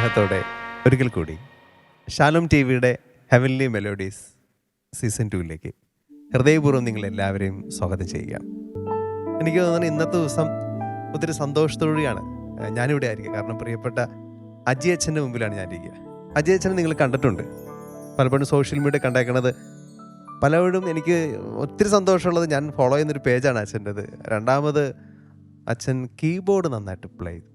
സ്നേഹത്തോടെ ഒരിക്കൽ കൂടി ഷാലോം ടി വിയുടെ ഹെവൻലി മെലോഡീസ് സീസൺ 2ലേക്ക് ഹൃദയപൂർവ്വം നിങ്ങളെല്ലാവരെയും സ്വാഗതം ചെയ്യുകയാണ്. എനിക്ക് തോന്നുന്നു ഇന്നത്തെ ദിവസം ഒത്തിരി സന്തോഷത്തോടെയാണ് ഞാനിവിടെ ആയിരിക്കുക. കാരണം പ്രിയപ്പെട്ട അജി അച്ഛൻ്റെ മുമ്പിലാണ് ഞാനിരിക്കുക. അജി അച്ഛനെ നിങ്ങൾ കണ്ടിട്ടുണ്ട്, പലപ്പോഴും സോഷ്യൽ മീഡിയ കണ്ടേക്കണത്. പലപ്പോഴും എനിക്ക് ഒത്തിരി സന്തോഷമുള്ളത്, ഞാൻ ഫോളോ ചെയ്യുന്നൊരു പേജാണ് അച്ഛൻ്റെത്. രണ്ടാമത് അച്ഛൻ കീബോർഡ് നന്നായിട്ട് പ്ലേ ചെയ്തു.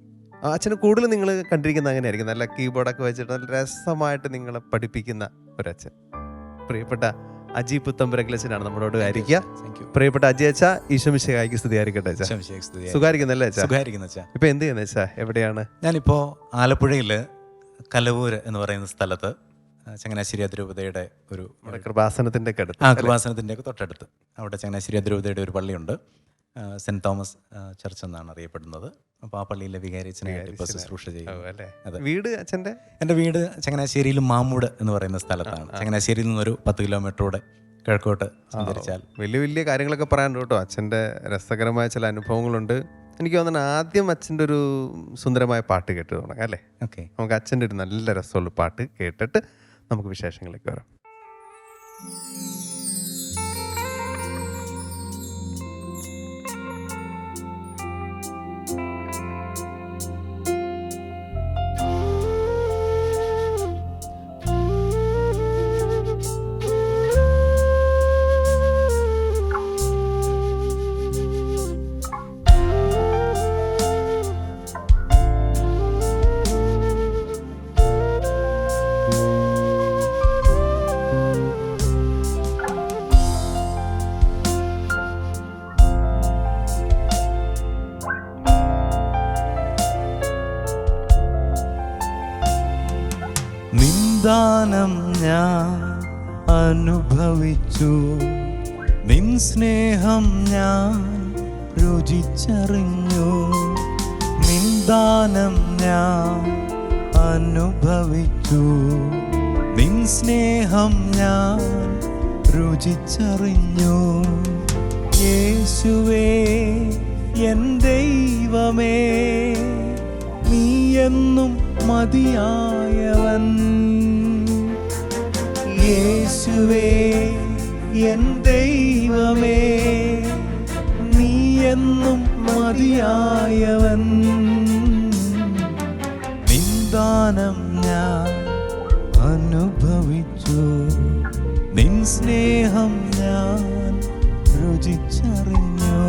അച്ഛന് കൂടുതൽ നിങ്ങൾ കണ്ടിരിക്കുന്നത് അങ്ങനെയായിരിക്കും, നല്ല കീബോർഡൊക്കെ വെച്ചിട്ട് നല്ല രസമായിട്ട് നിങ്ങളെ പഠിപ്പിക്കുന്ന ഒരച്ഛൻ. പ്രിയപ്പെട്ട അജി പുത്തമ്പരക്കലച്ഛനാണ് നമ്മളോട് ആയിരിക്കുക. പ്രിയപ്പെട്ട അജി അച്ഛ, ഈശോമിശിഹായ്ക്ക് സ്തുതിയായിരിക്കട്ടെ. സുഖായിരിക്കുന്നല്ലേ അച്ഛാ? ഇപ്പൊ എന്ത് ചെയ്യുന്ന അച്ഛാ? എവിടെയാണ്? ഞാനിപ്പോ ആലപ്പുഴയില് കലവൂര് എന്ന് പറയുന്ന സ്ഥലത്ത് ചങ്ങനാശ്ശേരി അതിരൂപതയുടെ ഒരു കൃപാസനത്തിന്റെ കൃപാസനത്തിന്റെ തൊട്ടടുത്ത് അവിടെ ചങ്ങനാശ്ശേരി അതിരൂപതയുടെ ഒരു പള്ളിയുണ്ട്, സെന്റ് തോമസ് ചർച്ച് എന്നാണ് അറിയപ്പെടുന്നത്. അപ്പോൾ ആ പള്ളിയിലെ വികാരിയച്ഛനായിട്ട് ഇപ്പോൾ ശുശ്രൂഷ ചെയ്യും. വീട് അച്ഛൻ്റെ? എൻ്റെ വീട് ചങ്ങനാശ്ശേരിയിൽ മാമൂട് എന്ന് പറയുന്ന സ്ഥലത്താണ്. ചങ്ങനാശ്ശേരിയിൽ നിന്നൊരു 10 കിലോമീറ്ററോടെ കിഴക്കോട്ട് സഞ്ചരിച്ചാൽ. വലിയ വലിയ കാര്യങ്ങളൊക്കെ പറയാനുണ്ട് കേട്ടോ. അച്ഛൻ്റെ രസകരമായ ചില അനുഭവങ്ങളുണ്ട്. എനിക്ക് തോന്നുന്നു ആദ്യം അച്ഛൻ്റെ ഒരു സുന്ദരമായ പാട്ട് കേട്ട് തുടങ്ങാം അല്ലേ? ഓക്കെ, നമുക്ക് അച്ഛൻ്റെ ഒരു നല്ല രസമുള്ള പാട്ട് കേട്ടിട്ട് നമുക്ക് വിശേഷങ്ങളിലേക്ക് വരാം. നിന്ദാനം ഞാൻ അനുഭവിച്ചു, നിൻ സ്നേഹം ഞാൻ രുചിച്ചറിഞ്ഞു. നിന്ദാനം ഞാൻ അനുഭവിച്ചു, നിൻ സ്നേഹം ഞാൻ രുചിച്ചറിഞ്ഞു. യേശുവേ എൻ ദൈവമേ, നീ എന്നും മതിയായവൻ. യേശുവേ എൻ ദൈവമേ, നീ എന്നും മതിയായവൻ. നിന്ദാനം ഞാൻ അനുഭവിച്ചു, നിൻ സ്നേഹം ഞാൻ രുചിച്ചറിഞ്ഞു.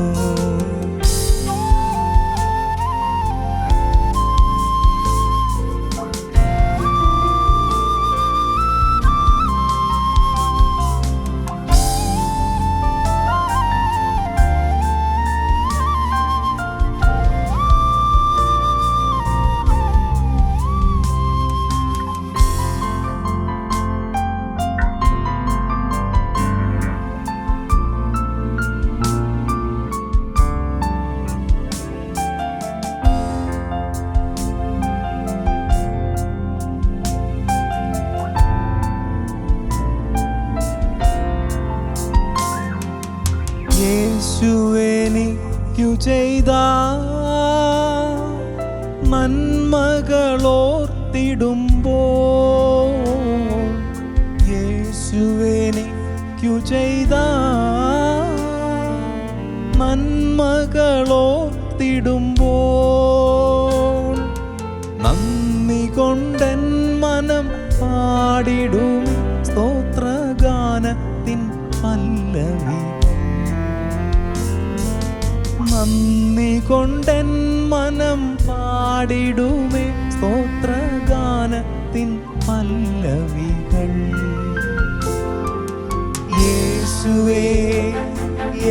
യേശുവെനിക്കു ചെയ്ത നന്മകളോർത്തിടുമ്പോൾ, യേശുവെനിക്കു ചെയ്ത നന്മകളോർത്തിടുമ്പോൾ, നന്ദി കൊണ്ടെൻ മനം പാടിടും സ്തോത്രഗാനത്തിൻ പല്ലവി. നന്ദി കൊണ്ടെൻ മനം പാടിടുമേ സ്തോത്രഗാനത്തിൻ പല്ലവികൾ. യേശുവേ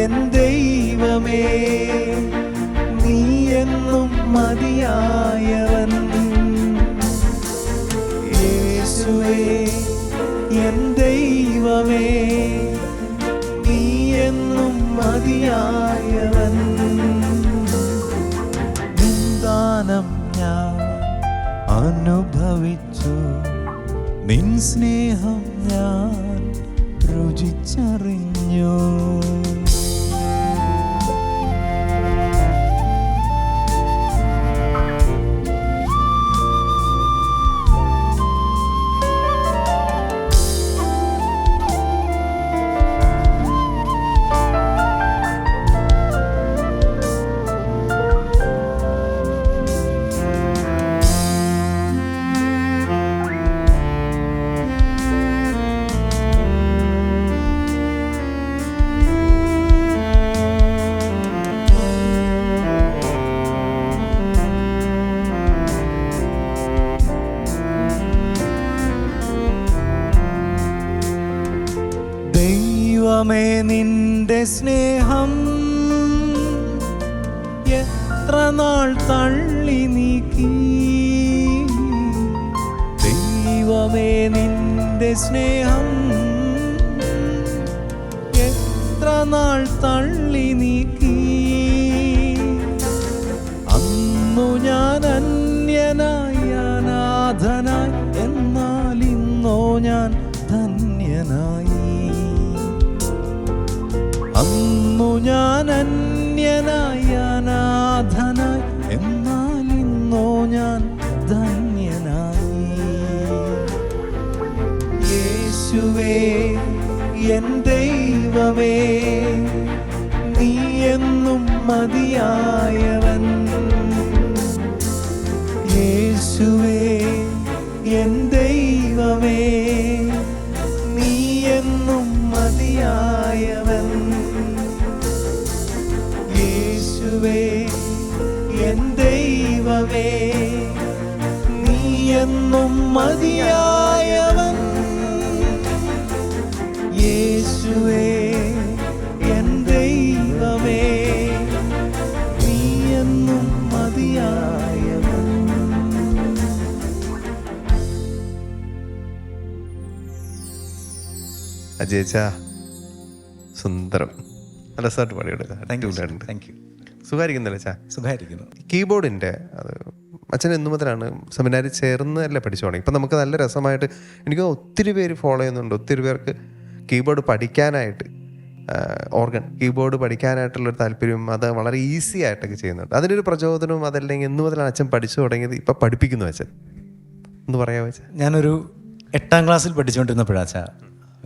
എൻ ദൈവമേ, നീ എന്നും മതിയായവൻ. യേശുവേ എൻ ദൈവമേ, നീ എന്നും മതിയായവൻ. നിന്ദാനം ഞാൻ അനുഭവിച്ചു, നിൻ സ്നേഹം ഞാൻ രുചിച്ചറിഞ്ഞു. നിന്റെ സ്നേഹം എത്ര നാൾ തള്ളി നീക്കി. ദൈവമേ നിന്റെ സ്നേഹം എത്ര നാൾ തള്ളി നീക്കി. അന്നു ഞാൻ അന്യനായി അനാഥനായി, എന്നാൽ ഇന്നോ ഞാൻ ധന്യനായി. അന്നു ഞാൻ അന്യനായി അനാഥനായി, എന്നാൽ ഇന്നോ ഞാൻ ധന്യനായി. യേശുവേ എൻ ദൈവമേ, നീ എന്നും മതിയായവൻ. യേശുവേ എൻ ദൈവമേ, നീ എന്നും മതിയായവൻ. യേശുവേ എൻ ദൈവമേ, നീ എന്നും മതിയായവൻ. യേശുവേ എൻ ദൈവമേ, നീ എന്നും മതിയായവൻ. അജയച്ചാ സുന്ദരം, നല്ല രസമായിട്ട് പാടിയെടുക്കാം. Thank you. സുഖമായിരിക്കുന്നല്ലേ ചാ? സുഖമായിരിക്കുന്നു. കീബോർഡിൻ്റെ അത് അച്ഛൻ എന്നു മുതലാണ് സെമിനാരിൽ ചേർന്ന് അല്ലേ പഠിച്ചു തുടങ്ങി? ഇപ്പം നമുക്ക് നല്ല രസമായിട്ട് എനിക്ക് ഒത്തിരി പേര് ഫോളോ ചെയ്യുന്നുണ്ട്. ഒത്തിരി പേർക്ക് കീബോർഡ് പഠിക്കാനായിട്ട്, ഓർഗൻ കീബോർഡ് പഠിക്കാനായിട്ടുള്ളൊരു താല്പര്യം, അത് വളരെ ഈസി ആയിട്ടൊക്കെ ചെയ്യുന്നുണ്ട്. അതിനൊരു പ്രചോദനവും അതല്ലെങ്കിൽ എന്നു മുതലാണ് അച്ഛൻ പഠിച്ചു തുടങ്ങിയത്, ഇപ്പം പഠിപ്പിക്കുന്നു അച്ഛൻ എന്ന് പറയാമോ അച്ഛൻ? ഞാനൊരു 8ാം ക്ലാസ്സിൽ പഠിച്ചുകൊണ്ടിരുന്നപ്പോഴാണ് അച്ഛാ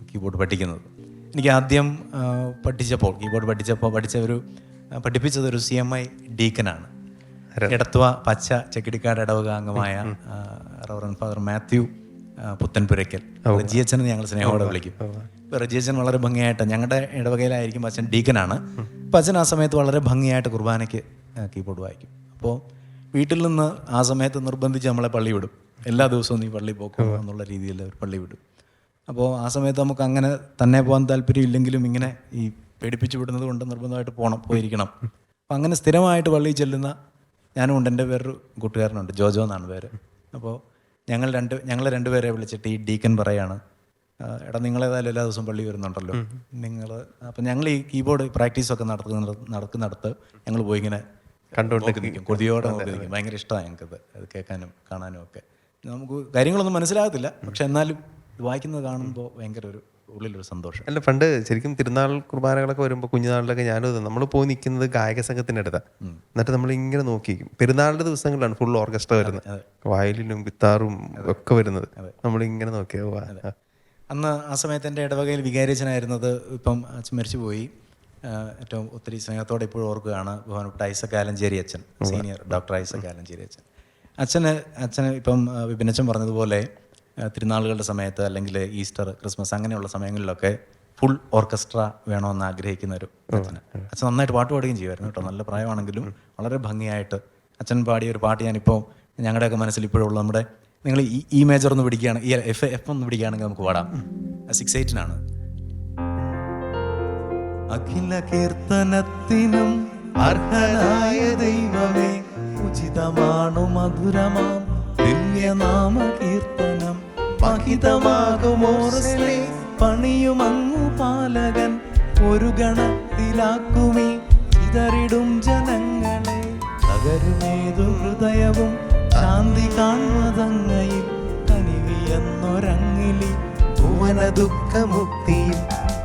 കീബോർഡ് പഠിക്കുന്നത്. എനിക്ക് ആദ്യം കീബോർഡ് പഠിപ്പിച്ചതൊരു CMI ഡീക്കനാണ്. എടത്വ പച്ച ചെക്കിടിക്കാട് ഇടവക അംഗമായ റവറൻ ഫാദർ മാത്യു പുത്തൻപുരയ്ക്കൽ, റജിയച്ചൻ ഞങ്ങൾ സ്നേഹത്തോടെ വിളിക്കും. ഇപ്പോൾ റജിയച്ചൻ വളരെ ഭംഗിയായിട്ട്, ഞങ്ങളുടെ ഇടവകയിലായിരിക്കും അച്ഛൻ ഡീക്കനാണ്. അപ്പോൾ അച്ഛൻ ആ സമയത്ത് വളരെ ഭംഗിയായിട്ട് കുർബാനയ്ക്ക് കീബോർഡ് വായിക്കും. അപ്പോൾ വീട്ടിൽ നിന്ന് ആ സമയത്ത് നിർബന്ധിച്ച് നമ്മളെ പള്ളി വിടും. എല്ലാ ദിവസവും നീ പള്ളി പോക്കോ എന്നുള്ള രീതിയിൽ പള്ളി വിടും. അപ്പോൾ ആ സമയത്ത് നമുക്ക് അങ്ങനെ തന്നെ പോകാൻ താല്പര്യം ഇല്ലെങ്കിലും ഇങ്ങനെ ഈ പേടിപ്പിച്ച് വിടുന്നത് കൊണ്ട് നിർബന്ധമായിട്ട് പോയിരിക്കണം. അപ്പം അങ്ങനെ സ്ഥിരമായിട്ട് പള്ളിയിൽ ചെല്ലുന്ന ഞാനും ഉണ്ട്. എൻ്റെ വേറൊരു കൂട്ടുകാരനുണ്ട്, ജോജോ എന്നാണ് പേര്. അപ്പോൾ ഞങ്ങൾ രണ്ടുപേരെ വിളിച്ചിട്ട് ഈ ഡീക്കൻ പറയാണ്, എടാ നിങ്ങളേതായാലും എല്ലാ ദിവസവും പള്ളി വരുന്നുണ്ടല്ലോ, അപ്പം ഞങ്ങൾ ഈ കീബോർഡ് പ്രാക്ടീസൊക്കെ നടക്കുന്നിടത്ത് ഞങ്ങൾ പോയി ഇങ്ങനെ കണ്ടുകൊണ്ടൊക്കെ നിൽക്കും, കൊതിയോടെ നോക്കി നിൽക്കും. ഭയങ്കര ഇഷ്ടമാണ് ഞങ്ങൾക്കത്, അത് കേൾക്കാനും കാണാനും ഒക്കെ. നമുക്ക് കാര്യങ്ങളൊന്നും മനസ്സിലാകത്തില്ല, പക്ഷെ എന്നാലും വായിക്കുന്നത് കാണുമ്പോൾ ഭയങ്കര ഒരു ഉള്ളിലൊരു സന്തോഷം. അല്ല, പണ്ട് ശരിക്കും തിരുനാൾ കുർബാനകളൊക്കെ വരുമ്പോൾ കുഞ്ഞുനാളിലൊക്കെ ഞാനും നമ്മൾ പോയി നിൽക്കുന്നത് ഗായക സംഘത്തിൻ്റെ അടുത്താണ്. എന്നിട്ട് നമ്മൾ ഇങ്ങനെ നോക്കിയിരിക്കും. പെരുന്നാളിൻ്റെ ദിവസങ്ങളിലാണ് ഫുൾ ഓർക്കസ്ട്ര വരുന്നത്, വയലിനും ഗിത്താറും ഒക്കെ വരുന്നത്. നമ്മളിങ്ങനെ നോക്കിയാൽ അന്ന് ആ സമയത്ത് എൻ്റെ ഇടവകയിൽ വികാരിയച്ഛനായിരുന്നത്, ഇപ്പം അച്ഛൻ മരിച്ചു പോയി, ഏറ്റവും ഒത്തിരി സ്നേഹത്തോടെ ഇപ്പോഴും ഓർക്കുകയാണ്, ബഹുമാനപ്പെട്ട ഐസക് ആലഞ്ചേരി അച്ഛൻ, സീനിയർ ഡോക്ടർ ഐസക് ആലഞ്ചേരി അച്ഛൻ. അച്ഛന് ഇപ്പം വിപിനച്ചൻ പറഞ്ഞതുപോലെ തിരുനാളുകളുടെ സമയത്ത് അല്ലെങ്കിൽ ഈസ്റ്റർ, ക്രിസ്മസ് അങ്ങനെയുള്ള സമയങ്ങളിലൊക്കെ ഫുൾ ഓർക്കസ്ട്ര വേണമെന്ന് ആഗ്രഹിക്കുന്ന ഒരു അച്ഛൻ നന്നായിട്ട് പാട്ട് പാടുകയും ചെയ്യുമായിരുന്നു കേട്ടോ. നല്ല പ്രായമാണെങ്കിലും വളരെ ഭംഗിയായിട്ട് അച്ഛൻ പാടിയ ഒരു പാട്ട് ഞാനിപ്പോൾ ഞങ്ങളുടെയൊക്കെ മനസ്സിൽ ഇപ്പോഴുള്ള, നമ്മുടെ നിങ്ങൾ ഈ മേജർ ഒന്ന് പിടിക്കുകയാണ്, ഈ എഫ് ഒന്ന് പിടിക്കുകയാണെങ്കിൽ നമുക്ക് പാടാം. 6/8 അഖില കീർത്തനത്തിനും അർഹനായ ദൈവമേ, ഉചിതമാണു മധുരമാം ദിവ്യനാമ കീർത്തനം. മഹിതമാകുമോർസലേ പണിയുമങ്ങു പാലകൻ, ഒരു ഗണത്തിലാക്കുമീ ചിതറിടും ജനങ്ങളെ. തകരുമേതു ഹൃദയവും ശാന്തി കാൺമതങ്ങയിൽ, കനിവിയെന്നൊരങ്ങിലി ഭുവന ദുഃഖമുക്തിയിൽ.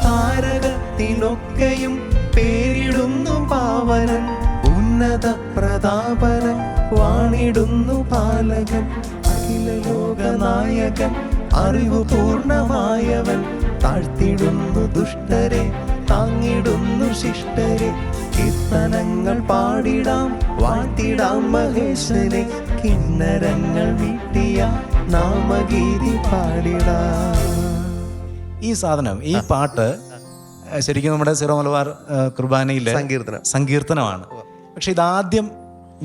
താരകത്തിനൊക്കെയും പേരിടുന്നു പാവനൻ, ഉന്നത പ്രതാപനൻ വാണിടുന്നു പാലകൻ. അഖില ലോകനായകൻ അറിവു പൂർണ്ണമായവൻ, താഴ്ത്തിടുന്നു ദുഷ്ടരെ താങ്ങിടുന്നു ശിഷ്ടരെ. കീർത്തനങ്ങൾ പാടിടാം വാഴ്ത്തിടാം മഹേശ്വരെ, കിന്നരങ്ങൾ മീട്ടിയ നാമഗീതി പാടിടാം. ഈ സാധനം, ഈ പാട്ട് ശരിക്കും നമ്മുടെ സിറോ മലബാർ കുർബാനയിലെ സങ്കീർത്തനമാണ്. പക്ഷെ ഇതാദ്യം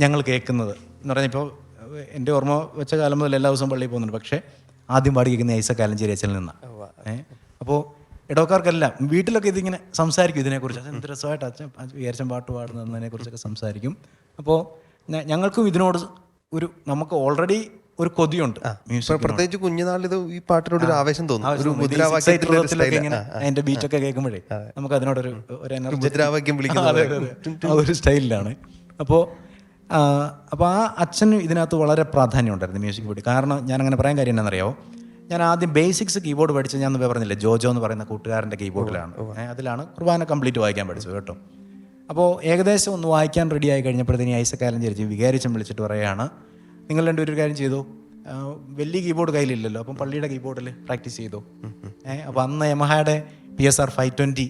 ഞങ്ങൾ കേൾക്കുന്നത് എന്ന് പറഞ്ഞാൽ, ഇപ്പോൾ എൻ്റെ ഓർമ്മ വെച്ച കാലം മുതൽ എല്ലാ ദിവസവും പള്ളിയിൽ പോകുന്നുണ്ട്, പക്ഷേ ആദ്യം പാടി കേൾക്കുന്ന ഐസക് ആലഞ്ചേരി അച്ഛനിൽ നിന്നാണ്. അപ്പോൾ ഇടവക്കാർക്കെല്ലാം വീട്ടിലൊക്കെ ഇതിങ്ങനെ സംസാരിക്കും ഇതിനെക്കുറിച്ച്. അത് എന്ത് രസമായിട്ട് അച്ഛൻ വിചാരിച്ചൻ പാട്ട് പാടുന്നതിനെക്കുറിച്ചൊക്കെ സംസാരിക്കും. അപ്പോൾ ഞങ്ങൾക്കും ഇതിനോട് നമുക്ക് ഓൾറെഡി ഒരു കൊതിയുണ്ട്. പ്രത്യേകിച്ച് കുഞ്ഞുനാളിൽ ഈ പാട്ടിനോട് ഒരു ആവേശം തോന്നും. അതിന്റെ ബീറ്റൊക്കെ കേൾക്കുമ്പോഴേ നമുക്ക് അതിനോടൊരു മുദ്രാവാക്യം ഒരു സ്റ്റൈലിലാണ്. അപ്പോൾ ആ അച്ഛന് ഇതിനകത്ത് വളരെ പ്രാധാന്യം ഉണ്ടായിരുന്നു മ്യൂസിക് ബോഡി. കാരണം ഞാൻ അങ്ങനെ പറയാൻ കാര്യം എന്താണെന്നറിയാമോ, ഞാൻ ആദ്യം ബേസിക്സ് കീബോർഡ് പഠിച്ചത് ഞാൻ പറഞ്ഞില്ലേ, ജോജോ എന്ന് പറയുന്ന കൂട്ടുകാരൻ്റെ കീബോർഡിലാണ്. അതിലാണ് കുർബാന കംപ്ലീറ്റ് വായിക്കാൻ പഠിച്ചത് കേട്ടോ. അപ്പോൾ ഏകദേശം ഒന്ന് വായിക്കാൻ റെഡി ആയി കഴിഞ്ഞപ്പോഴത്തേന് ഐസക്കാലം ചേച്ചി വികാരിച്ചം വിളിച്ചിട്ട് പറയുകയാണ്, നിങ്ങൾ രണ്ടുപേരും ഒരു കാര്യം ചെയ്തു, വലിയ കീബോർഡ് കയ്യിലില്ലല്ലോ, അപ്പം പള്ളിയുടെ കീബോർഡിൽ പ്രാക്ടീസ് ചെയ്തു. അപ്പോൾ അന്ന് യമഹയുടെ PSR 520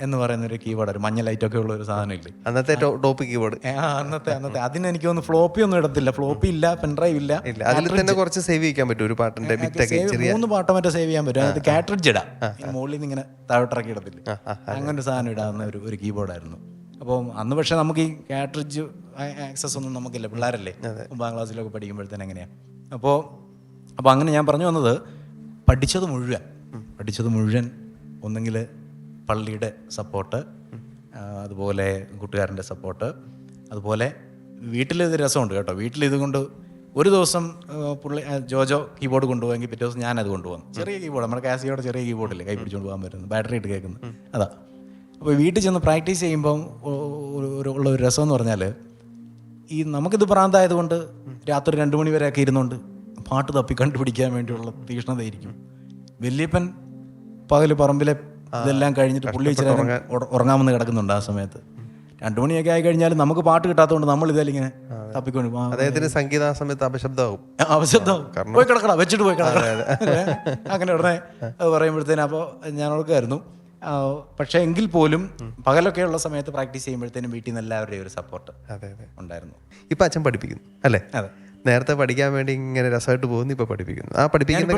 എന്ന് പറയുന്ന ഒരു കീബോർഡ്, ഒരു മഞ്ഞ ലൈറ്റൊക്കെ ഉള്ള ഒരു സാധനം ഇല്ലേ, അന്നത്തെ ടോപ്പ് കീബോർഡ്. അന്നത്തെ അതിന് എനിക്ക് തോന്നുന്നു ഫ്ലോപ്പി ഒന്നും ഇടത്തില്ല, ഫ്ലോപ്പി ഇല്ല, പെൻഡ്രൈവ് ഇല്ല. അതിൽ തന്നെ കുറച്ച് സേവ് ചെയ്യാൻ പറ്റും. ഒരു പാട്ടിന്റെ 3 പാട്ടോ മറ്റോ സേവ് ചെയ്യാൻ പറ്റും. അത് കാട്രിഡ്ജ് ഇടാം, മുകളിൽ നിന്ന് ഇങ്ങനെ താഴോട്ടിറക്കി ഇടത്തില്ല, അങ്ങനെ ഒരു സാധനം ഇടാവുന്ന ഒരു കീബോർഡായിരുന്നു. അപ്പോൾ അന്ന് പക്ഷേ നമുക്ക് ഈ കാട്രിഡ്ജ് ആക്സസ് ഒന്നും നമുക്കില്ല, പിള്ളേരല്ലേ, 9ാം ക്ലാസ്സിലൊക്കെ പഠിക്കുമ്പോഴത്തേന് എങ്ങനെയാണ്. അപ്പോൾ അങ്ങനെ ഞാൻ പറഞ്ഞു വന്നത്, പഠിച്ചത് മുഴുവൻ ഒന്നെങ്കിൽ പള്ളിയുടെ സപ്പോർട്ട്, അതുപോലെ കൂട്ടുകാരൻ്റെ സപ്പോർട്ട്, അതുപോലെ വീട്ടിലിത് രസമുണ്ട് കേട്ടോ. വീട്ടിലിതുകൊണ്ട് ഒരു ദിവസം ജോജോ കീബോർഡ് കൊണ്ടുപോയെങ്കിൽ പിറ്റേ ദിവസം ഞാനത് കൊണ്ടുപോകും. ചെറിയ കീബോർഡ്, നമ്മുടെ കാസിയോടെ ചെറിയ കീബോർഡില്ലേ, കൈ പിടിച്ചുകൊണ്ട് പോകാൻ പറ്റുന്നത്, ബാറ്ററി ഇട്ട് കേൾക്കുന്നത്, അതാ. അപ്പോൾ വീട്ടിൽ ചെന്ന് പ്രാക്ടീസ് ചെയ്യുമ്പം ഉള്ള ഒരു രസം എന്ന് പറഞ്ഞാൽ, ഈ നമുക്കിത് പ്രാന്തായതുകൊണ്ട് രാത്രി 2 മണി വരെയൊക്കെ ഇരുന്നുകൊണ്ട് പാട്ട് തപ്പി കണ്ടുപിടിക്കാൻ വേണ്ടിയുള്ള തീക്ഷ്ണതയായിരിക്കും. വല്യപ്പൻ പകല് പറമ്പിലെ ഇതെല്ലാം കഴിഞ്ഞിട്ട് പുള്ളി ഇച്ചിരി ഉറങ്ങാമെന്ന് കിടക്കുന്നുണ്ട്. ആ സമയത്ത് 2 മണിയൊക്കെ ആയി കഴിഞ്ഞാൽ നമുക്ക് പാട്ട് കിട്ടാത്തതുകൊണ്ട് നമ്മൾ ഇതെല്ലാം തപ്പിക്കൊണ്ട് പോകും. അദ്ദേഹത്തിന് സംഗീത സമയത്ത് അപശബ്ദമാവും, പോയി കിടക്കടാ, വെച്ചിട്ട് പോയി കിടക്കടാ, അങ്ങനെ ഉടനെ അത് പറയുമ്പോഴത്തേനും. അപ്പോൾ ഞാൻ ഓർക്കായിരുന്നു. പക്ഷേ എങ്കിൽ പോലും പകലൊക്കെ ഉള്ള സമയത്ത് പ്രാക്ടീസ് ചെയ്യുമ്പോഴത്തേനും വീട്ടിൽ നിന്ന് എല്ലാവരുടെയും ഒരു സപ്പോർട്ട് ഉണ്ടായിരുന്നു. ഇപ്പം അച്ഛൻ പഠിപ്പിക്കുന്നു അല്ലേ? അതെ. നേരത്തെ പഠിക്കാൻ വേണ്ടി ഇങ്ങനെ രസമായിട്ട് പോകുന്നു, ഇപ്പൊ പഠിപ്പിക്കുന്നു.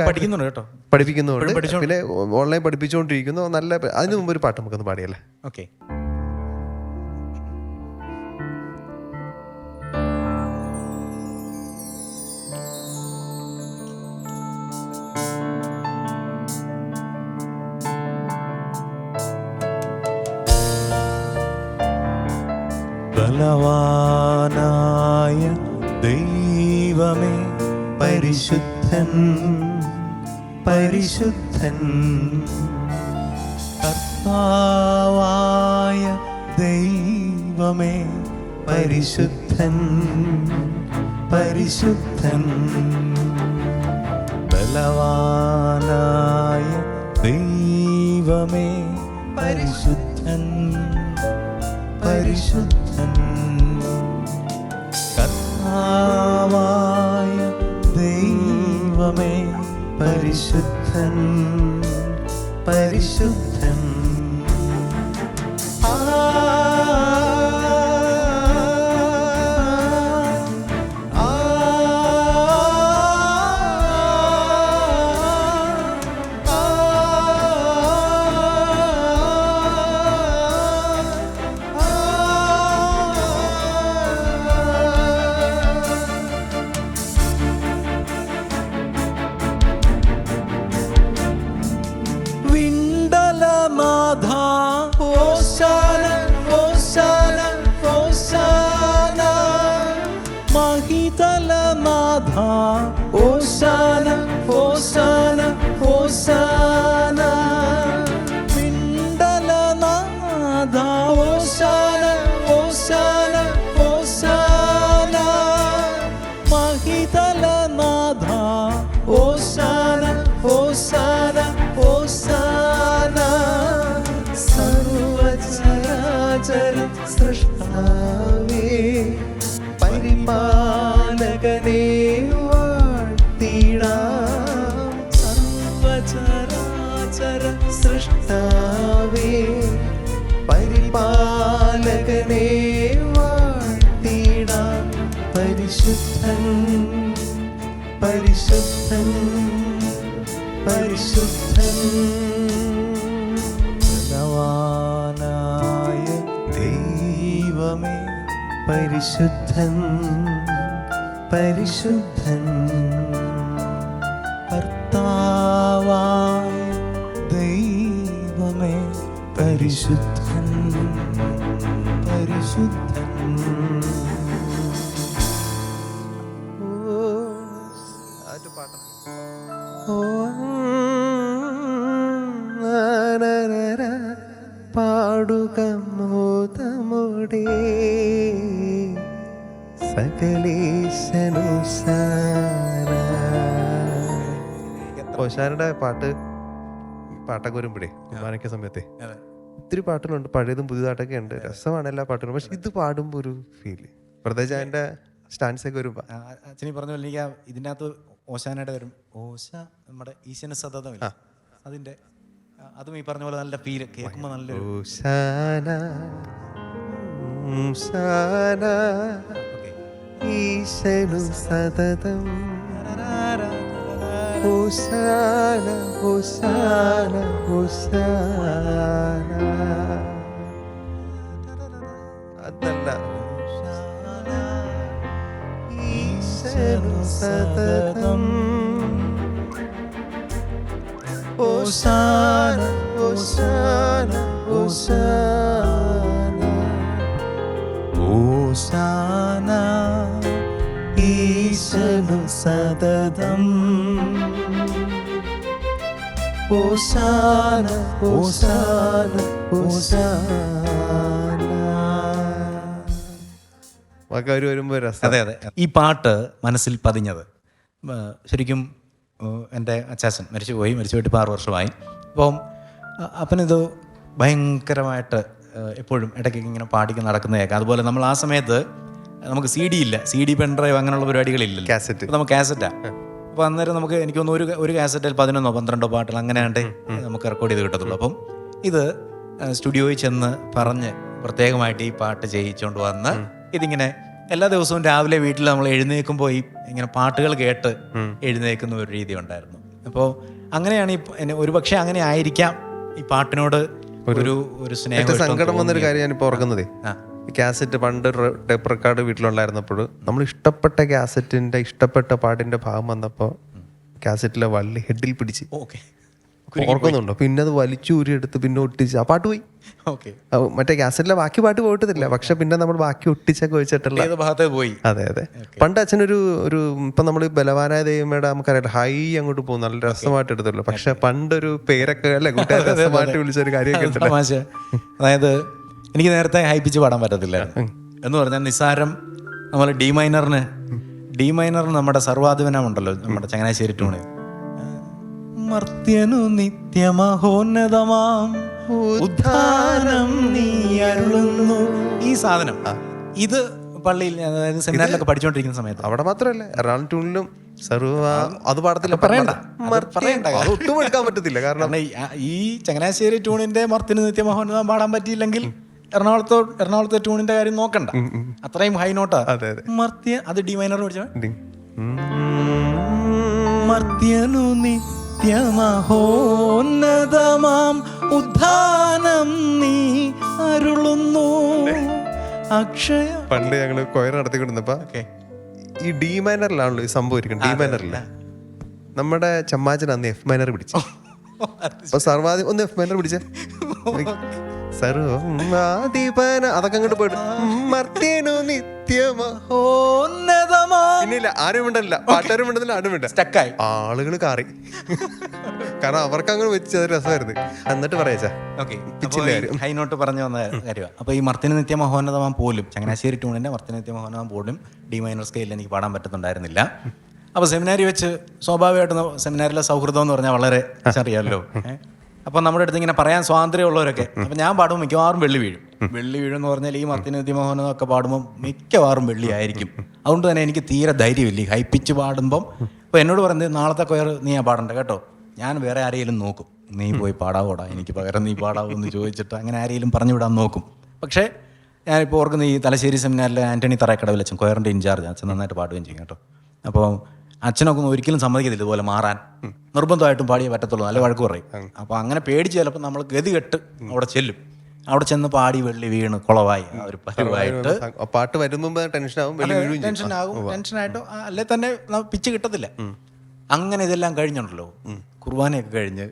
പഠിക്കുന്നുണ്ട് കേട്ടോ, പഠിപ്പിക്കുന്നുണ്ട്. പിന്നെ ഓൺലൈൻ പഠിപ്പിച്ചുകൊണ്ടിരിക്കുന്നു. നല്ല. അതിന് മുമ്പ് ഒരു പാട്ട് നമുക്കൊന്ന് പാടിയല്ലേ? ഓക്കെ. ബലവാനായ ദൈവമേ പരിശുദ്ധൻ, പരിശുദ്ധൻ. കർത്താവായ ദൈവമേ പരിശുദ്ധൻ, പരിശുദ്ധൻ. ബലവാനായ ദൈവമേ പരിശുദ്ധൻ, പരിശുദ്ധൻ. കർത്താവായ ദൈവമേ പരിശുദ്ധൻ, പരിശുദ്ധൻ. ഹോസാന, ഹോസാന, ഹോസാന. പിണ്ടലനാഥ ഹോസാന, ഹോസാന, ഹോസാന. മഹിതലനാഥ ഹോസാന, ഹോസാന, ഹോസാന. സർവചരാചര സൃഷ്ടാവേ പരിപാലകനേ വാഴ്ത്തിടാം. സർവചരാചര സൃഷ്ടാവേ പരിപാലകനേ വാഴ്ത്തിടാം. പരിശുദ്ധൻ, പരിശുദ്ധൻ, പരിശുദ്ധൻ. ബലവാനായ ദൈവമേ പരിശുദ്ധൻ, പരിശുദ്ധൻ. കർത്താവായ ദൈവമേ പരിശുദ്ധൻ പരിശുദ്ധൻ പാടുക മോദമുടേ സകലേശനു ഓശാനയുടെ പാട്ടൊക്കെ വരുമ്പോഴേ കുർബാനയ്ക്ക് സമയത്തെ അതെ. ഒത്തിരി പാട്ടുകളുണ്ട്, പഴയതും പുതിയതായിട്ടൊക്കെ ഉണ്ട്. രസമാണ് എല്ലാ പാട്ടുകളും. പക്ഷെ ഇത് പാടുമ്പോൾ ഒരു ഫീല്, പ്രത്യേകിച്ച് അതിന്റെ സ്റ്റാൻസ് ഒക്കെ വരുമ്പോ അച്ഛനീ പറഞ്ഞ പോലെ എനിക്ക് ഇതിൻ്റെ അകത്ത് ഓശാനയുടെ വരും. ഓശ നമ്മുടെ ഈശ്വര സതതമില്ല, അതിൻ്റെ അതും ഈ പറഞ്ഞ പോലെ നല്ല ഫീല് കേൾക്കുമ്പോൾ നല്ല ഓശാന ഓശാന ഈശനു സതതം ഓശാന ഓശാന ഓശാന. അതല്ല, ഈശനു സതതം ഓശാന ഓശാന ഓശാന ഓശാന ഈശനു സതതം ഓശാന ഓശാന ഓശാന. വാക്കാര് വരുമ്പോ രസം. അതെ അതെ. ഈ പാട്ട് മനസ്സിൽ പതിഞ്ഞത് ശരിക്കും എൻ്റെ അച്ചാച്ചൻ മരിച്ചുപോയിട്ട് ഇപ്പോൾ 6 വർഷമായി. അപ്പം അപ്പനിത് ഭയങ്കരമായിട്ട് എപ്പോഴും ഇടയ്ക്കൊക്കെ ഇങ്ങനെ പാടിക്ക് നടക്കുന്ന കേൾക്കാം. അതുപോലെ നമ്മൾ ആ സമയത്ത് നമുക്ക് CD ഇല്ല, CD പെൻഡ്രൈവ് അങ്ങനെയുള്ള പരിപാടികളില്ല, കാസറ്റ്. നമുക്ക് കാസറ്റാ. അപ്പോൾ അന്നേരം നമുക്ക് എനിക്കൊന്ന് ഒരു കാസറ്റിൽ 11 12 പാട്ടുകൾ അങ്ങനെയാണ്ടേ നമുക്ക് റെക്കോർഡ് ചെയ്ത് കിട്ടത്തുള്ളൂ. അപ്പം ഇത് സ്റ്റുഡിയോയിൽ ചെന്ന് പറഞ്ഞ് പ്രത്യേകമായിട്ട് ഈ പാട്ട് ചെയ്യിച്ചുകൊണ്ട് വന്ന് ഇതിങ്ങനെ എല്ലാ ദിവസവും രാവിലെ വീട്ടിൽ നമ്മൾ എഴുന്നേൽക്കുമ്പോൾ ഈ ഇങ്ങനെ പാട്ടുകൾ കേട്ട് എഴുന്നേൽക്കുന്ന ഒരു രീതി ഉണ്ടായിരുന്നു. അപ്പോൾ അങ്ങനെയാണ് ഒരു പക്ഷേ അങ്ങനെ ആയിരിക്കാം ഈ പാട്ടിനോട് ഒരു സ്നേഹം. സങ്കടം വന്നൊരു കാര്യം ഞാനിപ്പോൾ ഓർക്കുന്നതേ, കാസറ്റ് പണ്ട് ടേപ്പ് റെക്കോർഡ് വീട്ടിലുണ്ടായിരുന്നപ്പോൾ നമ്മൾ ഇഷ്ടപ്പെട്ട കാസറ്റിന്റെ ഇഷ്ടപ്പെട്ട പാട്ടിന്റെ ഭാഗം വന്നപ്പോൾ കാസറ്റിലെ വള്ളി ഹെഡിൽ പിടിച്ച് ഓർക്കുന്നുണ്ടോ? പിന്നെ അത് വലിച്ചു ഊരിയെടുത്ത് പിന്നെ ഒട്ടിച്ച് ആ പാട്ട് പോയി. മറ്റേ കാസറ്റിലെ ബാക്കി പാട്ട് പോയിട്ടില്ല, പക്ഷെ പിന്നെ നമ്മൾ ബാക്കി ഒട്ടിച്ചൊക്കെ വെച്ചിട്ടുള്ള പോയി. അതെ അതെ. പണ്ട് അച്ഛനൊരു ഇപ്പൊ നമ്മൾ ബലവാനായ ദൈവമേടെ നമുക്കറിയാം ഹൈ അങ്ങോട്ട് പോകും, നല്ല രസമായിട്ട് എടുത്തുള്ളൂ. പക്ഷെ പണ്ടൊരു പേരൊക്കെ അല്ലെ കൂട്ടുകാർ രസമായിട്ട് വിളിച്ചൊരു കാര്യമൊക്കെ. അതായത് എനിക്ക് നേരത്തെ ഹൈപ്പിച്ച് പാടാൻ പറ്റത്തില്ല എന്ന് പറഞ്ഞാൽ നിസ്സാരം നമ്മൾ ഡി മൈനറിന് നമ്മുടെ സർവാധിപനമുണ്ടല്ലോ, നമ്മുടെ ചങ്ങനാശ്ശേരി ടൂണ്, മർത്യനു നിത്യമഹോന്നതമാം ഉദ്ധാനം നീ അരുളുന്നു. ഈ സാധനം ഇത് പള്ളിയിൽ അതായത് സെമിനാറിലൊക്കെ പഠിച്ചുകൊണ്ടിരിക്കുന്ന സമയത്ത് അവിടെ മാത്രമല്ല എറണാകുളം ടൂണിലും അത് പാടത്തില്ല, ഒട്ടും എടുക്കാൻ പറ്റത്തില്ല. കാരണം ഈ ചങ്ങനാശ്ശേരി ടൂണിന്റെ മർത്യനു നിത്യമഹോന്നതം പാടാൻ പറ്റിയില്ലെങ്കിൽ എറണാകുളത്തെ ടൂണിന്റെ കാര്യം നോക്കണ്ട, അത്രയും ഹൈ നോട്ടാ. മർത്യ അത് ഡി മൈനർ പഠിച്ച മർത്യനു നിത്യമഹോന്നതമാം ഉദ്ധാനം നീ അരുളുന്നു അക്ഷയ. പണ്ട് ഞങ്ങള് കൊയർ നടത്തിക്കൊണ്ടിരുന്നപ്പോ ഈ ഡി മൈനറിലാണല്ലോ ഈ സംഭവം ഇരിക്കുന്നത്. ഡി മൈനറില്ല, നമ്മുടെ ചമ്മാച്ചൻ അന്ന് F മൈനർ പിടിച്ചു. അപ്പൊ സർവാധി ഒന്ന് F മൈനർ പിടിച്ച സർവാധിപന അതൊക്കെ അങ്ങോട്ട് പോയിട്ട് മർത്യനു നിത്യമഹോന്നതമാ. പിന്നില്ല, ആരും മിണ്ടല്ല, പാട്ടുകാരും മിണ്ടുന്നില്ല, ആരും മിണ്ട, സ്റ്റക്കായി. ആളുകൾ കാറി. കാരണം അവർക്ക് അങ്ങനെ വെച്ചത് രസമായിരുന്നു. എന്നിട്ട് പറയാ ഹൈ നോട്ട് പറഞ്ഞു വന്ന കാര്യമാണ്. അപ്പൊ ഈ മർത്യന നിത്യമഹോന്നതമാം പോലും ചങ്ങനാശ്ശേരി ടൂണിന്റെ മർത്യന നിത്യമഹോന്നതമാം പോലും ഡി മൈനർ സ്കെയിലിൽ എനിക്ക് പാടാൻ പറ്റുന്നുണ്ടായിരുന്നില്ല. അപ്പോൾ സെമിനാരി വെച്ച് സ്വാഭാവികമായിട്ടും സെമിനാരിലെ സൗഹൃദം എന്ന് പറഞ്ഞാൽ വളരെ അറിയാമല്ലോ. അപ്പോൾ നമ്മുടെ അടുത്ത് ഇങ്ങനെ പറയാൻ സ്വാതന്ത്ര്യമുള്ളവരൊക്കെ, അപ്പം ഞാൻ പാടുമ്പോൾ മിക്കവാറും വെള്ളി വീഴും എന്ന് പറഞ്ഞാൽ ഈ മർത്യന നിത്യമഹോന്നതമൊക്കെ പാടുമ്പോൾ മിക്കവാറും വെള്ളി ആയിരിക്കും. അതുകൊണ്ട് തന്നെ എനിക്ക് തീരെ ധൈര്യമില്ല ഹൈ പിച്ച് പാടുമ്പം. അപ്പോൾ എന്നോട് പറയുന്നത് നാളത്തെ കൊയർ നീ പാടണ്ട കേട്ടോ, ഞാൻ വേറെ ആരെങ്കിലും നോക്കും, നീ പോയി പാടാവോടാ, എനിക്ക് പകരം നീ പാടാവോ എന്ന് ചോദിച്ചിട്ട് അങ്ങനെ ആരെങ്കിലും പറഞ്ഞു വിടാൻ നോക്കും. പക്ഷേ ഞാനിപ്പോൾ ഓർക്കുന്ന ഈ തലശ്ശേരി സെമിനാറിലെ ആൻ്റണി തറക്കടവിൽ അച്ഛൻ കൊയറിൻ്റെ ഇൻചാർജ്, അച്ഛൻ നന്നായിട്ട് പാടുകയും ചെയ്യും കേട്ടോ. അപ്പോൾ അച്ഛനൊക്കെ ഒരിക്കലും സമ്മതിക്കത്തില്ല ഇതുപോലെ മാറാൻ, നിർബന്ധമായിട്ടും പാടിയേ പറ്റത്തുള്ളൂ, നല്ല വഴക്ക് പറയും. അപ്പോൾ അങ്ങനെ പേടിച്ച് ചിലപ്പോൾ നമ്മൾ ഗതികെട്ട് അവിടെ ചെല്ലും, അവിടെ ചെന്ന് പാടി വെള്ളി വീണ് കുളവായി ഒരു പരുവായിട്ട് പാട്ട് വരുമ്പോൾ ടെൻഷനായിട്ടും അല്ലെ തന്നെ പിച്ച് കിട്ടത്തില്ല. അങ്ങനെ ഇതെല്ലാം കഴിഞ്ഞുണ്ടല്ലോ, കുർബാനയൊക്കെ കഴിഞ്ഞ്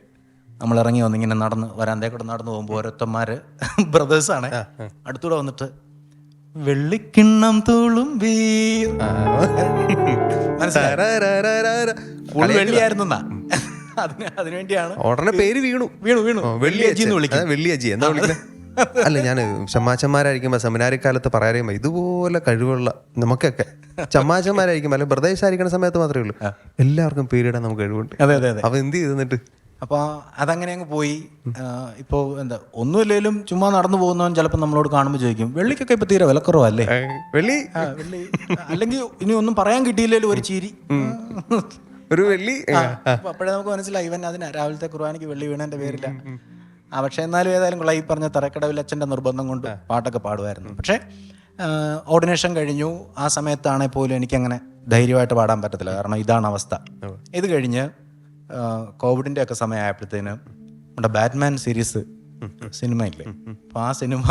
നമ്മൾ ഇറങ്ങി വന്നിങ്ങനെ നടന്ന് വരാന്തേ കൂടെ നടന്നു പോകുമ്പോൾ ഓരോരുത്തന്മാർ ബ്രദേഴ്സാണ് അടുത്തൂടെ വന്നിട്ട് വെള്ളിക്കിണ്ണം തൂളും വീർ മനസ്സിലായി വെള്ളിയായിരുന്നു അതിനുവേണ്ടിയാണ് ഉടനെ പേര് വീണു വെള്ളിയജി എന്ന് വിളിക്കും. വെള്ളിയജി എന്താ വിളിക്കുന്നത്? അല്ല, ഞാൻ ചമ്മാച്ചന്മാരായിരിക്കുമ്പോൾ സെമിനാരി കാലത്ത് പറയാറിയുമ്പോ ഇതുപോലെ കഴിവുള്ള നമുക്കൊക്കെ ചമ്മാച്ചന്മാരായിരിക്കും അല്ലെ ബ്രദേഴ്സ് ആയിരിക്കുന്ന സമയത്ത് മാത്രമേ ഉള്ളൂ എല്ലാവർക്കും പേരിടാൻ നമുക്ക് കഴിവുണ്ട്. അതെ. അപ്പൊ എന്ത് ചെയ്തിട്ട് അപ്പോൾ അതങ്ങനെ അങ്ങ് പോയി. ഇപ്പോൾ എന്താ ഒന്നുമില്ലെങ്കിലും ചുമ്മാ നടന്നു പോകുന്നവൻ ചിലപ്പോൾ നമ്മളോട് കാണുമ്പോൾ ചോദിക്കും വെള്ളിക്കൊക്കെ ഇപ്പൊ തീരെ വിലക്കുറവല്ലേ വെള്ളി വെള്ളി അല്ലെങ്കിൽ ഇനി ഒന്നും പറയാൻ കിട്ടിയില്ലല്ലോ ഒരു ചിരി ഒരു വെള്ളി. അപ്പോഴേ നമുക്ക് മനസ്സിലായി ഇവൻ അതിന് രാവിലത്തെ കുർബാനയ്ക്ക് വെള്ളി വീണതിന്റെ പേരില്ല. പക്ഷെ എന്നാലും ഏതായാലും കൊള്ളാം. ഈ പറഞ്ഞ തറക്കടവിൽ അച്ഛൻ്റെ നിർബന്ധം കൊണ്ട് പാട്ടൊക്കെ പാടുമായിരുന്നു. പക്ഷേ ഓർഡിനേഷൻ കഴിഞ്ഞു. ആ സമയത്താണെങ്കിൽ പോലും എനിക്കങ്ങനെ ധൈര്യമായിട്ട് പാടാൻ പറ്റത്തില്ല. കാരണം ഇതാണ് അവസ്ഥ. ഇത് കഴിഞ്ഞ് കോവിഡിൻ്റെ ഒക്കെ സമയമായപ്പോഴത്തേന് നമ്മുടെ ബാറ്റ്മാൻ സീരീസ് സിനിമയില്ലേ, അപ്പോൾ ആ സിനിമ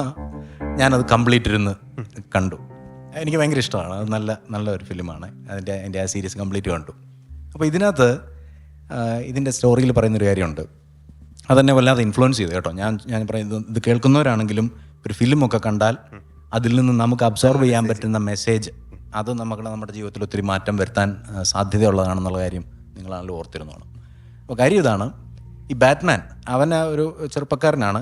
ഞാനത് കംപ്ലീറ്റ് ഇരുന്ന് കണ്ടു. എനിക്ക് ഭയങ്കര ഇഷ്ടമാണ്. അത് നല്ലൊരു ഫിലിമാണ്. അതിൻ്റെ ആ സീരീസ് കംപ്ലീറ്റ് കണ്ടു. അപ്പോൾ ഇതിനകത്ത് ഇതിൻ്റെ സ്റ്റോറിയിൽ പറയുന്നൊരു കാര്യമുണ്ട്. അതെന്നെ വല്ലാതെ ഇൻഫ്ലുവൻസ് ചെയ്തു കേട്ടോ. ഞാൻ പറയുന്നത് ഇത് കേൾക്കുന്നവരാണെങ്കിലും ഒരു ഫിലിമൊക്കെ കണ്ടാൽ അതിൽ നിന്ന് നമുക്ക് അബ്സോർവ് ചെയ്യാൻ പറ്റുന്ന മെസ്സേജ് അത് നമ്മുടെ ജീവിതത്തിൽ ഒത്തിരി മാറ്റം വരുത്താൻ സാധ്യതയുള്ളതാണെന്നുള്ള കാര്യം നിങ്ങളാണല്ലോ ഓർത്തിരുന്നോണം. അപ്പോൾ കാര്യം ഇതാണ്, ഈ ബാറ്റ്മാൻ അവന് ഒരു ചെറുപ്പക്കാരനാണ്.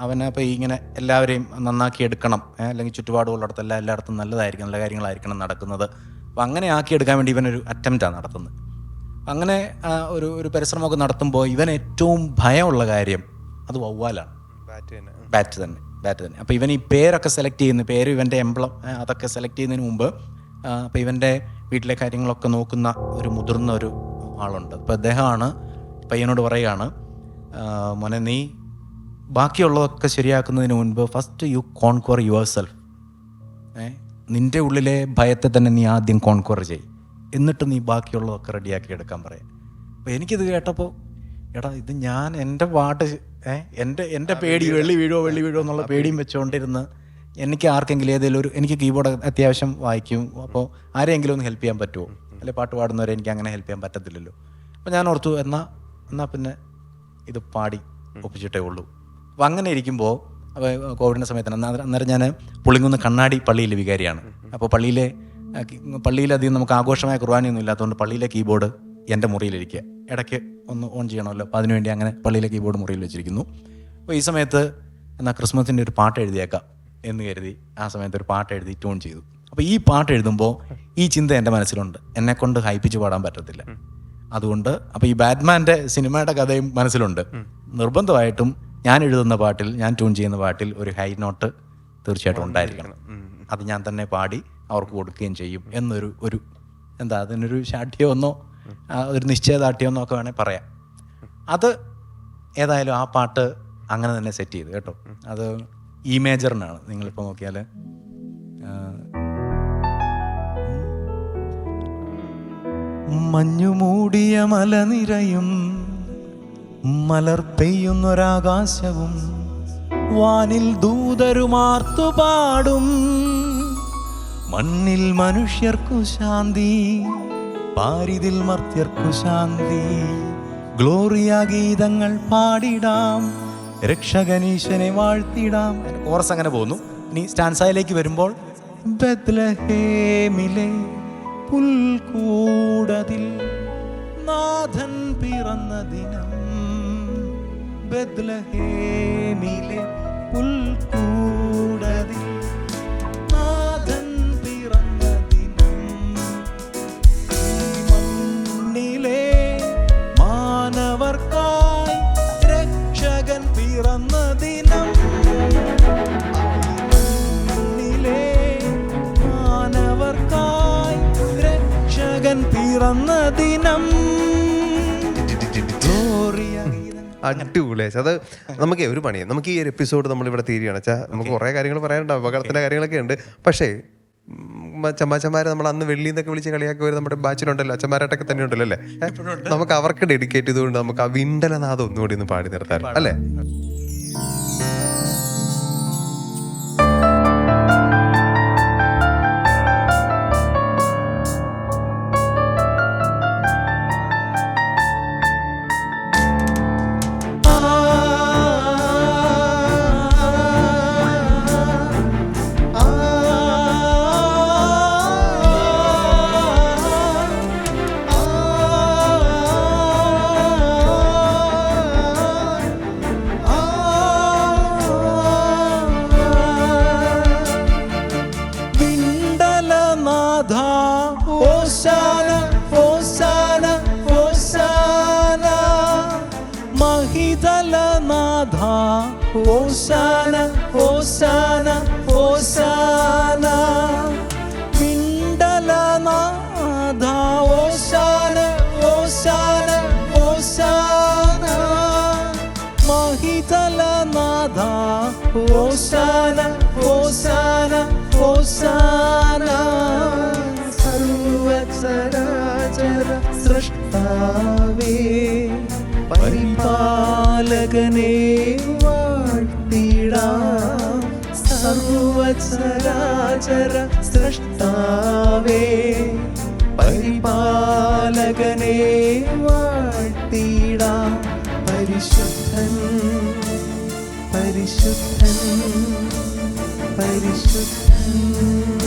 അവനെ അപ്പോൾ ഇങ്ങനെ എല്ലാവരെയും നന്നാക്കി എടുക്കണം, അല്ലെങ്കിൽ ചുറ്റുപാടുകളിടത്തെല്ലാം എല്ലായിടത്തും നല്ലതായിരിക്കണം, നല്ല കാര്യങ്ങളായിരിക്കണം നടക്കുന്നത്. അപ്പോൾ അങ്ങനെ ആക്കിയെടുക്കാൻ വേണ്ടി ഇവനൊരു അറ്റംപ്റ്റാണ് നടത്തുന്നത്. അങ്ങനെ ഒരു പരിശ്രമമൊക്കെ നടത്തുമ്പോൾ ഇവൻ ഏറ്റവും ഭയമുള്ള കാര്യം അത് വവ്വാലാണ്. ബാറ്റ് തന്നെ. അപ്പോൾ ഇവൻ ഈ പേരൊക്കെ സെലക്ട് ചെയ്യുന്ന പേര് ഇവൻ്റെ എംബ്ലം അതൊക്കെ സെലക്ട് ചെയ്യുന്നതിന് മുമ്പ് അപ്പോൾ ഇവൻ്റെ വീട്ടിലെ കാര്യങ്ങളൊക്കെ നോക്കുന്ന ഒരു മുതിർന്ന ഒരു ആളുണ്ട്. അപ്പോൾ അദ്ദേഹമാണ് പയ്യനോട് പറയുകയാണ്, മോനെ നീ ബാക്കിയുള്ളതൊക്കെ ശരിയാക്കുന്നതിന് മുൻപ് first you conquer yourself. നിൻ്റെ ഉള്ളിലെ ഭയത്തെ തന്നെ നീ ആദ്യം കോൺക്വർ ചെയ്യും, എന്നിട്ട് നീ ബാക്കിയുള്ളതൊക്കെ റെഡിയാക്കി എടുക്കാൻ പറയാം. അപ്പോൾ എനിക്കിത് കേട്ടപ്പോൾ എടാ ഇത് ഞാൻ എൻ്റെ പാട്ട് എൻ്റെ പേടി വെള്ളി വീഴോ എന്നുള്ള പേടിയും വെച്ചുകൊണ്ടിരുന്ന് എനിക്ക് ആർക്കെങ്കിലും ഏതെങ്കിലും എനിക്ക് കീബോർഡ് അത്യാവശ്യം വായിക്കും. അപ്പോൾ ആരെങ്കിലും ഒന്ന് ഹെൽപ്പ് ചെയ്യാൻ പറ്റുമോ? അല്ലെ പാട്ട് പാടുന്നവരെ എനിക്ക് അങ്ങനെ ഹെൽപ്പ് ചെയ്യാൻ പറ്റത്തില്ലല്ലോ. അപ്പോൾ ഞാൻ ഓർത്തു എന്നാൽ പിന്നെ ഇത് പാടി ഒപ്പിച്ചിട്ടേ ഉള്ളൂ. അപ്പോൾ അങ്ങനെ ഇരിക്കുമ്പോൾ അപ്പോൾ കോവിഡിൻ്റെ സമയത്ത് അന്നേരം ഞാൻ പുളിങ്കുന്ന് കണ്ണാടി പള്ളിയിലെ വികാരിയാണ്. അപ്പോൾ പള്ളിയിലധികം നമുക്ക് ആഘോഷമായ കുർബാനയൊന്നും ഇല്ലാത്തതുകൊണ്ട് പള്ളിയിലെ കീബോർഡ് എൻ്റെ മുറിയിലിരിക്കുക. ഇടയ്ക്ക് ഒന്ന് ഓൺ ചെയ്യണമല്ലോ, അപ്പോൾ അതിനുവേണ്ടി അങ്ങനെ പള്ളിയിലെ കീബോർഡ് മുറിയിൽ വെച്ചിരിക്കുന്നു. അപ്പോൾ ഈ സമയത്ത് എന്നാൽ ക്രിസ്മസിൻ്റെ ഒരു പാട്ട് എഴുതിയേക്കാം എന്ന് കരുതി ആ സമയത്ത് ഒരു പാട്ട് എഴുതി ട്യൂൺ ചെയ്തു. അപ്പോൾ ഈ പാട്ട് എഴുതുമ്പോൾ ഈ ചിന്ത എൻ്റെ മനസ്സിലുണ്ട്, എന്നെക്കൊണ്ട് ഹൈപ്പിച്ച് പാടാൻ പറ്റത്തില്ല. അതുകൊണ്ട് അപ്പോൾ ഈ ബാറ്റ്മാൻ്റെ സിനിമയുടെ കഥയും മനസ്സിലുണ്ട്. നിർബന്ധമായിട്ടും ഞാൻ എഴുതുന്ന പാട്ടിൽ, ഞാൻ ട്യൂൺ ചെയ്യുന്ന പാട്ടിൽ ഒരു ഹൈ നോട്ട് തീർച്ചയായിട്ടും ഉണ്ടായിരിക്കണം. അത് ഞാൻ തന്നെ പാടി അവർക്ക് കൊടുക്കുകയും ചെയ്യും എന്നൊരു അതിനൊരു ശാഠ്യമൊന്നോ ഒരു നിശ്ചയദാർഢ്യമൊന്നോ ഒക്കെ വേണേൽ പറയാം. അത് ഏതായാലും ആ പാട്ട് അങ്ങനെ തന്നെ സെറ്റ് ചെയ്തു കേട്ടോ. അത് ഇ മേജറിനാണ്. നിങ്ങളിപ്പോൾ നോക്കിയാൽ മഞ്ഞുമൂടിയ മലനിരയും മലർ പെയ്യുന്നൊരാകാശവും വാനിൽ ദൂതരുമാർത്തു പാടും, മണ്ണിൽ മനുഷ്യർക്കു ശാന്തി, പാരിതിൽ മർത്യർക്കു ശാന്തി. ഗ്ലോറിയ ഗീതങ്ങൾ പാടിടാം, രക്ഷകനീശനെ വാഴ്ത്തിടാം. കോറസ് അങ്ങനെ പോകുന്നു. ഇനി സ്റ്റാൻസായിലേക്ക് വരുമ്പോൾ ബത്ലഹേമിലെ പുൽക്കൂടതിൽ നാഥൻ പിറന്ന ദിനം, ബത്ലഹേമിലെ പുൽക്കൂടതിൽ നാഥൻ പിറന്ന ദിനം, മണ്ണിലെ മാനവർക്കായി രക്ഷകൻ പിറന്ന ദിനം, മണ്ണിലെ മാനവർക്കായി രക്ഷകൻ പിറന്ന ദിനം. അടിപൊളി. അത് നമുക്ക് ഒരു പണിയാണ്. നമുക്ക് ഈ ഒരു എപ്പിസോഡ് നമ്മളിവിടെ തീരുകയാണ് വെച്ചാൽ നമുക്ക് കുറേ കാര്യങ്ങൾ പറയാനുണ്ട്, അപകടത്തിൻ്റെ കാര്യങ്ങളൊക്കെ ഉണ്ട്. പക്ഷേ ചമ്മാച്ചന്മാരെ നമ്മൾ അന്ന് വെള്ളിയിൽ നിന്നൊക്കെ വിളിച്ച് കളിയാക്കി വരും നമ്മുടെ ബാച്ചിലുണ്ടല്ലോ, അച്ഛന്മാരായിട്ടൊക്കെ തന്നെ ഉണ്ടല്ലോ അല്ലേ. നമുക്ക് അവർക്ക് ഡെഡിക്കേറ്റ് ചെയ്തുകൊണ്ട് നമുക്ക് ആ വിണ്ടലനാഥം ഒന്നുകൂടി ഒന്ന് പാടി നിർത്താൻ അല്ലേ. ഹോസാന ഹോസാന ഹോസാന മഹിതലനാഥ ഹോസാന ഹോസാന ഹോസാന പിണ്ടലനാഥ ഹോസാന ഹോസാന ഹോസാന മഹിതലനാഥ ഹോസാന ഹോസാന ഹോസാന സർവചരാചര സൃഷ്ടാവേ പരിപാലകനെ വാഴ്ത്തിടാം സർവചരാചര സൃഷ്ടാവേ പരിപാലകനെ വാഴ്ത്തിടാം പരിശുദ്ധൻ പരിശുദ്ധൻ പരിശുദ്ധൻ